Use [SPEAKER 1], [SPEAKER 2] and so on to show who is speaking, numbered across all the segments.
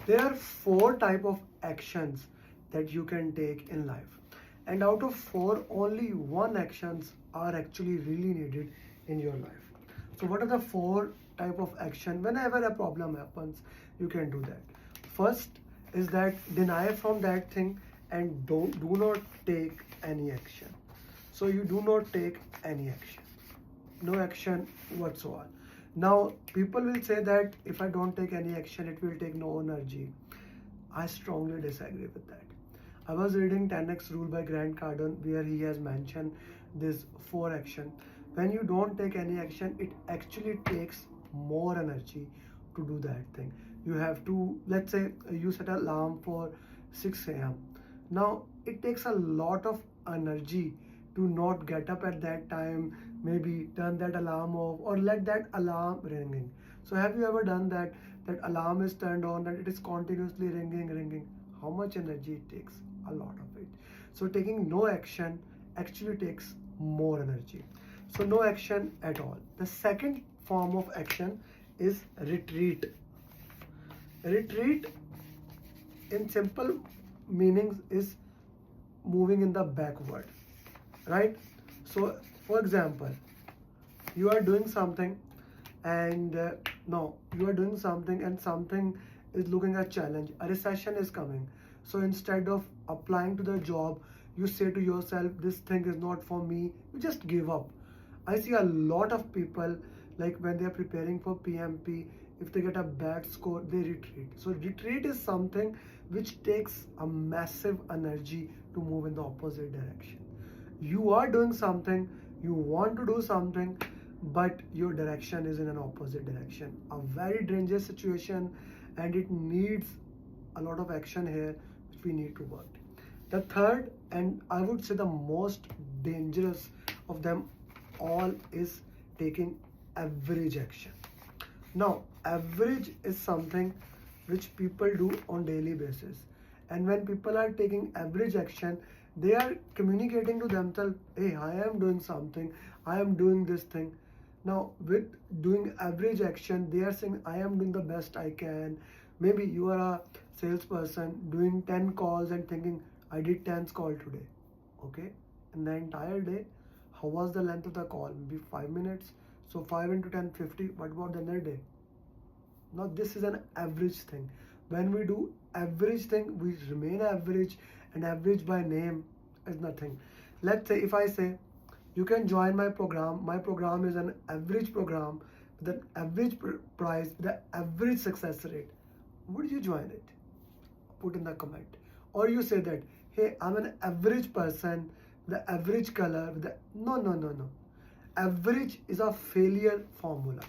[SPEAKER 1] There are four type of actions that you can take in life, and out of four, only one actions are actually really needed in your life. So what are the four type of action? Whenever a problem happens, you can do that. First is that deny from that thing and do not take any action. So you do not take any action, no action whatsoever. Now people will say that if I don't take any action, it will take no energy. I strongly disagree with that. I was reading 10x rule by Grant Cardone where he has mentioned this four action. When you don't take any action, it actually takes more energy to do that thing. You have to, let's say you set an alarm for 6 a.m. Now it takes a lot of energy to not get up at that time, maybe turn that alarm off or let that alarm ringing. So have you ever done that? That alarm is turned on, that it is continuously ringing. How much energy it takes? A lot of it. So taking no action actually takes more energy. So no action at all. The second form of action is retreat. Retreat in simple meanings is moving in the backward, right? So for example, you are doing something and no, you are doing something and something is looking a challenge, a recession is coming. So instead of applying to the job, you say to yourself, this thing is not for me, you just give up. I see a lot of people, like when they are preparing for PMP, if they get a bad score, they retreat. So retreat is something which takes a massive energy to move in the opposite direction. You are doing something, you want to do something, but your direction is in an opposite direction, a very dangerous situation, and it needs a lot of action here which we need to work. The third, and I would say the most dangerous of them all, is taking average action. Now average is something which people do on daily basis, and when people are taking average action, they are communicating to themselves, hey, I am doing something, I am doing this thing. Now with doing average action, they are saying I am doing the best I can. Maybe you are a salesperson doing 10 calls and thinking I did 10 calls today. Okay, in the entire day, how was the length of the call? Maybe 5 minutes. So 5 into 10, 50. What about the other day? Now this is an average thing. When we do average thing, we remain average, and average by name is nothing. Let's say if I say you can join my program. My program is an average program with an average price, with an average success rate. Would you join it? Put in the comment. Or you say that, hey, I'm an average person, the average color, no. Average is a failure formula.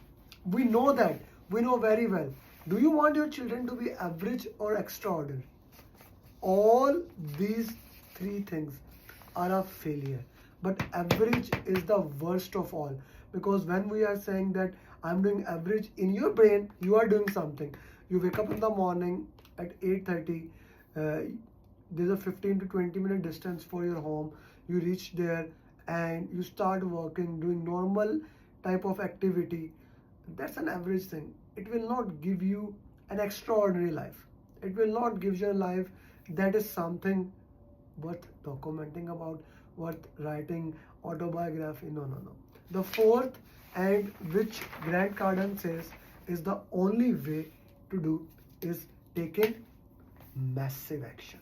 [SPEAKER 1] We know that. We know very well. Do you want your children to be average or extraordinary? All these three things are a failure, but average is the worst of all, because when we are saying that I'm doing average, in your brain you are doing something. You wake up in the morning at 8:30, there's a 15 to 20 minute distance for your home. You reach there and you start working, doing normal type of activity. That's an average thing. It will not give you an extraordinary life. It will not give you a life that is something worth documenting about, worth writing autobiography. No. The fourth, and which Grant Cardone says is the only way to do, is taking massive action.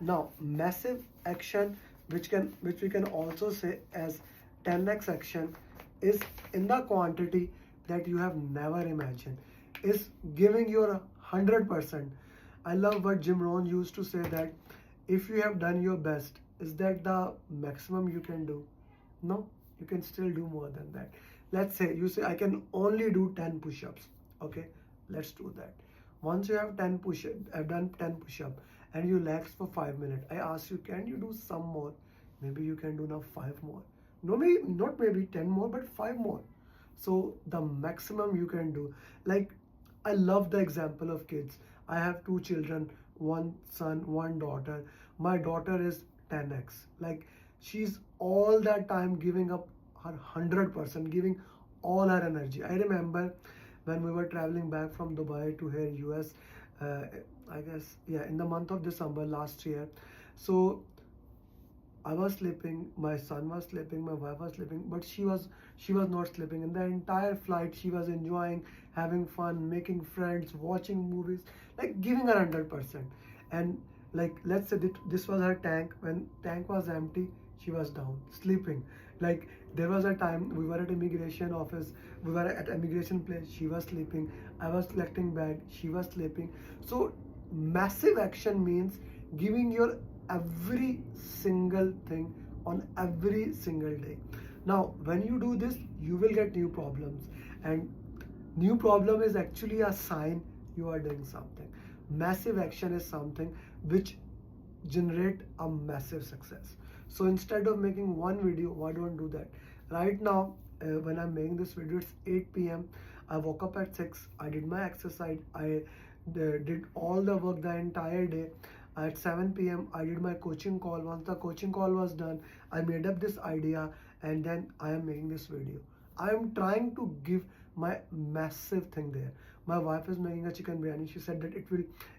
[SPEAKER 1] Now massive action, which we can also say as 10x action, is in the quantity that you have never imagined, is giving your 100%. I love what Jim Rohn used to say, that if you have done your best, is that the maximum you can do? No, you can still do more than that. Let's say you say I can only do 10 push-ups. Okay, let's do that. Once you have 10 push-up, I've done 10 push-up and you relax for 5 minutes. I ask you, can you do some more? Maybe you can do now 5 more. No, maybe not, maybe 10 more, but 5 more. So the maximum you can do. Like, I love the example of kids. I have 2 children, one son, one daughter. My daughter is 10x. Like, she's all that time giving up her 100%, giving all her energy. I remember when we were traveling back from Dubai to here US, I guess, yeah, in the month of December last year. So I was sleeping, my son was sleeping, my wife was sleeping, but she was not sleeping. In the entire flight, she was enjoying, having fun, making friends, watching movies, like giving her 100%. And like let's say that this was her tank. When tank was empty, she was down, sleeping. Like there was a time we were at immigration office, we were at immigration place, she was sleeping. I was collecting bag, she was sleeping. So massive action means giving your every single thing on every single day. Now when you do this, you will get new problems, and new problem is actually a sign you are doing something. Massive action is something which generate a massive success. So instead of making one video, why don't do that right now? When I'm making this video, it's 8 p.m. I woke up at 6, I did my exercise, I did all the work the entire day. At 7 p.m. I did my coaching call. Once the coaching call was done, I made up this idea, and then I am making this video. I am trying to give my massive thing there. My wife is making a chicken biryani. She said that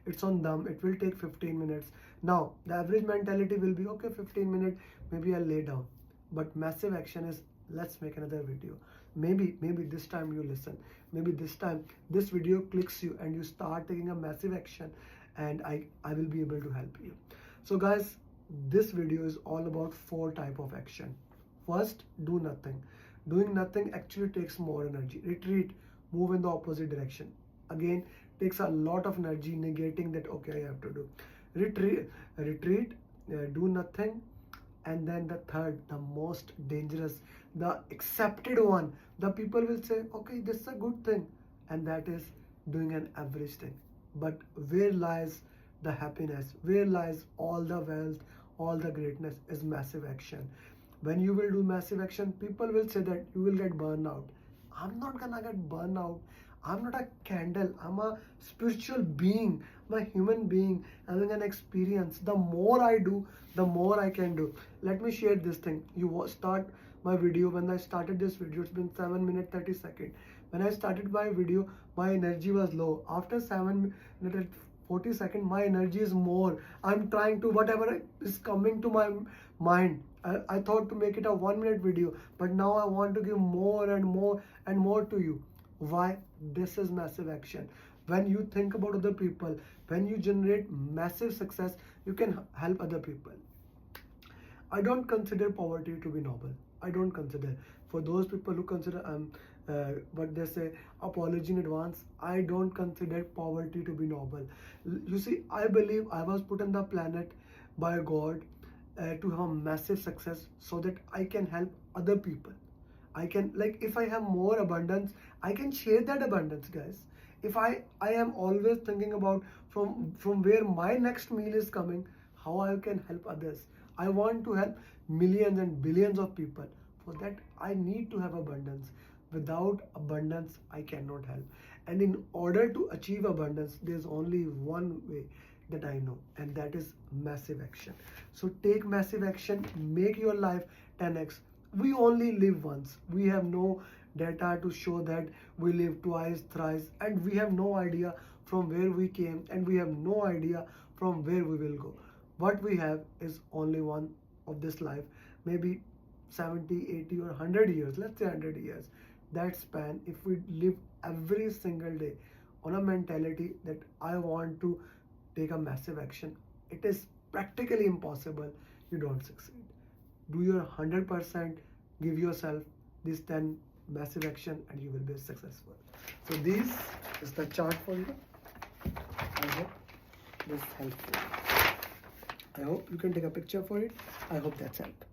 [SPEAKER 1] it's on dum, it will take 15 minutes. Now the average mentality will be, okay, 15 minutes, maybe I'll lay down. But massive action is, let's make another video. Maybe this time you listen, maybe this time this video clicks you and you start taking a massive action, and I will be able to help you. So guys, this video is all about 4 type of action. First, do nothing. Doing nothing actually takes more energy. Retreat, move in the opposite direction. Again, takes a lot of energy negating that, okay, I have to do. Retreat, do nothing. And then the third, the most dangerous, the accepted one, the people will say, okay, this is a good thing, and that is doing an average thing. But where lies the happiness, where lies all the wealth, all the greatness is massive action. When you will do massive action, people will say that you will get burnout. I'm not gonna get burnout. I'm not a candle. I'm a spiritual being. I'm a human being having an experience. The more I do, the more I can do. Let me share this thing. You start my video. When I started this video, it's been 7 minutes 30 seconds. When I started my video, my energy was low. After 7 minutes 40 seconds, my energy is more. I'm trying to, whatever is coming to my mind. I thought to make it a 1 minute video, but now I want to give more and more and more to you. Why? This is massive action. When you think about other people, when you generate massive success, you can help other people. I don't consider poverty to be noble. I don't consider. For those people who consider what they say, apology in advance, I don't consider poverty to be noble. You see, I believe I was put on the planet by God to have massive success so that I can help other people. I can, like, if I have more abundance, I can share that abundance, guys. If I am always thinking about from where my next meal is coming, how I can help others. I want to help millions and billions of people. For that, I need to have abundance. Without abundance, I cannot help. And in order to achieve abundance, there's only one way that I know, and that is massive action. So take massive action, make your life 10x. We only live once. We have no data to show that we live twice, thrice, and we have no idea from where we came, and we have no idea from where we will go. What we have is only one of this life, maybe 70, 80 or 100 years, let's say 100 years. That span, if we live every single day on a mentality that I want to take a massive action, it is practically impossible you don't succeed. Do your 100%, give yourself this 10 massive action, and you will be successful. So this is the chart for you. I hope this helpful. I hope you can take a picture for it. I hope that's helped.